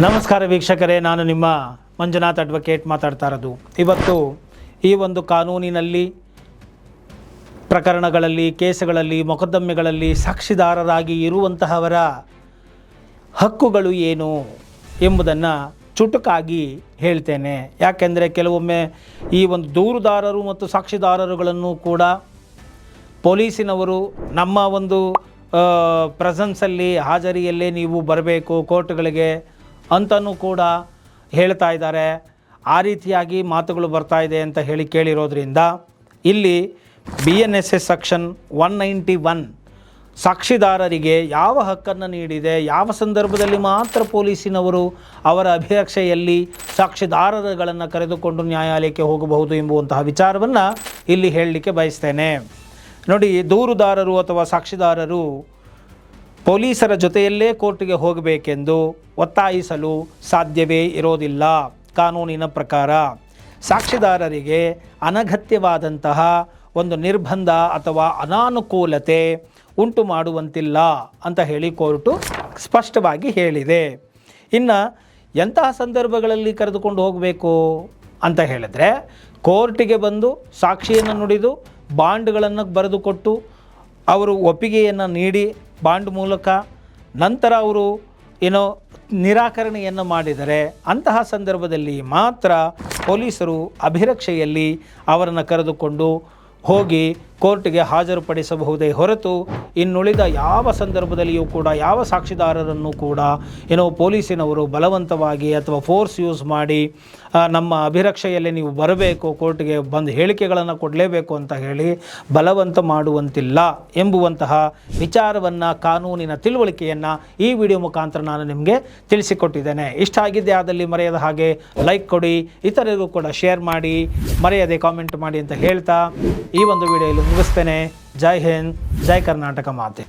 ನಮಸ್ಕಾರ ವೀಕ್ಷಕರೇ, ನಾನು ನಿಮ್ಮ ಮಂಜುನಾಥ್ ಅಡ್ವೊಕೇಟ್ ಮಾತಾಡ್ತಾ ಇರೋದು. ಇವತ್ತು ಈ ಒಂದು ಕಾನೂನಿನಲ್ಲಿ ಪ್ರಕರಣಗಳಲ್ಲಿ, ಕೇಸುಗಳಲ್ಲಿ, ಮೊಕದ್ದಮೆಗಳಲ್ಲಿ ಸಾಕ್ಷಿದಾರರಾಗಿ ಇರುವಂತಹವರ ಹಕ್ಕುಗಳು ಏನು ಎಂಬುದನ್ನು ಚುಟುಕಾಗಿ ಹೇಳ್ತೇನೆ. ಯಾಕೆಂದರೆ ಕೆಲವೊಮ್ಮೆ ಈ ಒಂದು ದೂರುದಾರರು ಮತ್ತು ಸಾಕ್ಷಿದಾರರುಗಳನ್ನು ಕೂಡ ಪೊಲೀಸಿನವರು ನಮ್ಮ ಒಂದು ಪ್ರೆಸೆನ್ಸಲ್ಲಿ, ಹಾಜರಿಯಲ್ಲೇ ನೀವು ಬರಬೇಕು ಕೋರ್ಟ್ಗಳಿಗೆ ಅಂತಲೂ ಕೂಡ ಹೇಳ್ತಾ ಇದ್ದಾರೆ. ಆ ರೀತಿಯಾಗಿ ಮಾತುಗಳು ಬರ್ತಾ ಇದೆ ಅಂತ ಹೇಳಿ ಕೇಳಿರೋದ್ರಿಂದ ಇಲ್ಲಿ BNSS ಸೆಕ್ಷನ್ 191 ಸಾಕ್ಷಿದಾರರಿಗೆ ಯಾವ ಹಕ್ಕನ್ನು ನೀಡಿದೆ, ಯಾವ ಸಂದರ್ಭದಲ್ಲಿ ಮಾತ್ರ ಪೊಲೀಸಿನವರು ಅವರ ಅಭಿರಕ್ಷೆಯಲ್ಲಿ ಸಾಕ್ಷಿದಾರರುಗಳನ್ನು ಕರೆದುಕೊಂಡು ನ್ಯಾಯಾಲಯಕ್ಕೆ ಹೋಗಬಹುದು ಎಂಬುವಂತಹ ವಿಚಾರವನ್ನು ಇಲ್ಲಿ ಹೇಳಲಿಕ್ಕೆ ಬಯಸ್ತೇನೆ. ನೋಡಿ, ದೂರುದಾರರು ಅಥವಾ ಸಾಕ್ಷಿದಾರರು ಪೊಲೀಸರ ಜೊತೆಯಲ್ಲೇ ಕೋರ್ಟಿಗೆ ಹೋಗಬೇಕೆಂದು ಒತ್ತಾಯಿಸಲು ಸಾಧ್ಯವೇ ಇರೋದಿಲ್ಲ. ಕಾನೂನಿನ ಪ್ರಕಾರ ಸಾಕ್ಷಿದಾರರಿಗೆ ಅನಗತ್ಯವಾದಂತಹ ಒಂದು ನಿರ್ಬಂಧ ಅಥವಾ ಅನಾನುಕೂಲತೆ ಉಂಟು ಮಾಡುವಂತಿಲ್ಲ ಅಂತ ಹೇಳಿ ಕೋರ್ಟು ಸ್ಪಷ್ಟವಾಗಿ ಹೇಳಿದೆ. ಇನ್ನು ಎಂತಹ ಸಂದರ್ಭಗಳಲ್ಲಿ ಕರೆದುಕೊಂಡು ಹೋಗಬೇಕು ಅಂತ ಹೇಳಿದ್ರೆ, ಕೋರ್ಟಿಗೆ ಬಂದು ಸಾಕ್ಷಿಯನ್ನು ನುಡಿದು ಬಾಂಡ್ಗಳನ್ನು ಬರೆದುಕೊಟ್ಟು ಅವರು ಒಪ್ಪಿಗೆಯನ್ನು ನೀಡಿ ಬಾಂಡ್ ಮೂಲಕ ನಂತರ ಅವರು ನಿರಾಕರಣೆಯನ್ನು ಮಾಡಿದರೆ ಅಂತಹ ಸಂದರ್ಭದಲ್ಲಿ ಮಾತ್ರ ಪೊಲೀಸರು ಅಭಿರಕ್ಷೆಯಲ್ಲಿ ಅವರನ್ನು ಕರೆದುಕೊಂಡು ಹೋಗಿ ಕೋರ್ಟಿಗೆ ಹಾಜರುಪಡಿಸಬಹುದೇ ಹೊರತು ಇನ್ನುಳಿದ ಯಾವ ಸಂದರ್ಭದಲ್ಲಿಯೂ ಕೂಡ ಯಾವ ಸಾಕ್ಷಿದಾರರನ್ನು ಕೂಡ ಪೊಲೀಸಿನವರು ಬಲವಂತವಾಗಿ ಅಥವಾ ಫೋರ್ಸ್ ಯೂಸ್ ಮಾಡಿ ನಮ್ಮ ಅಭಿರಕ್ಷೆಯಲ್ಲಿ ನೀವು ಬರಬೇಕು, ಕೋರ್ಟ್ಗೆ ಬಂದು ಹೇಳಿಕೆಗಳನ್ನು ಕೊಡಲೇಬೇಕು ಅಂತ ಹೇಳಿ ಬಲವಂತ ಮಾಡುವಂತಿಲ್ಲ ಎಂಬುವಂತಹ ವಿಚಾರವನ್ನು, ಕಾನೂನಿನ ತಿಳುವಳಿಕೆಯನ್ನು ಈ ವಿಡಿಯೋ ಮುಖಾಂತರ ನಾನು ನಿಮಗೆ ತಿಳಿಸಿಕೊಟ್ಟಿದ್ದೇನೆ. ಇಷ್ಟ ಆಗಿದ್ದೆ ಆದಲ್ಲಿ ಮರೆಯದ ಹಾಗೆ ಲೈಕ್ ಕೊಡಿ, ಇತರರಿಗೂ ಕೂಡ ಶೇರ್ ಮಾಡಿ, ಮರೆಯದೆ ಕಾಮೆಂಟ್ ಮಾಡಿ ಅಂತ ಹೇಳ್ತಾ ಈ ಒಂದು ವಿಡಿಯೋದಲ್ಲಿ ಮುಗಿಸ್ತೇನೆ. ಜೈ ಹಿಂದ್, ಜೈ ಕರ್ನಾಟಕ ಮಾತೆ.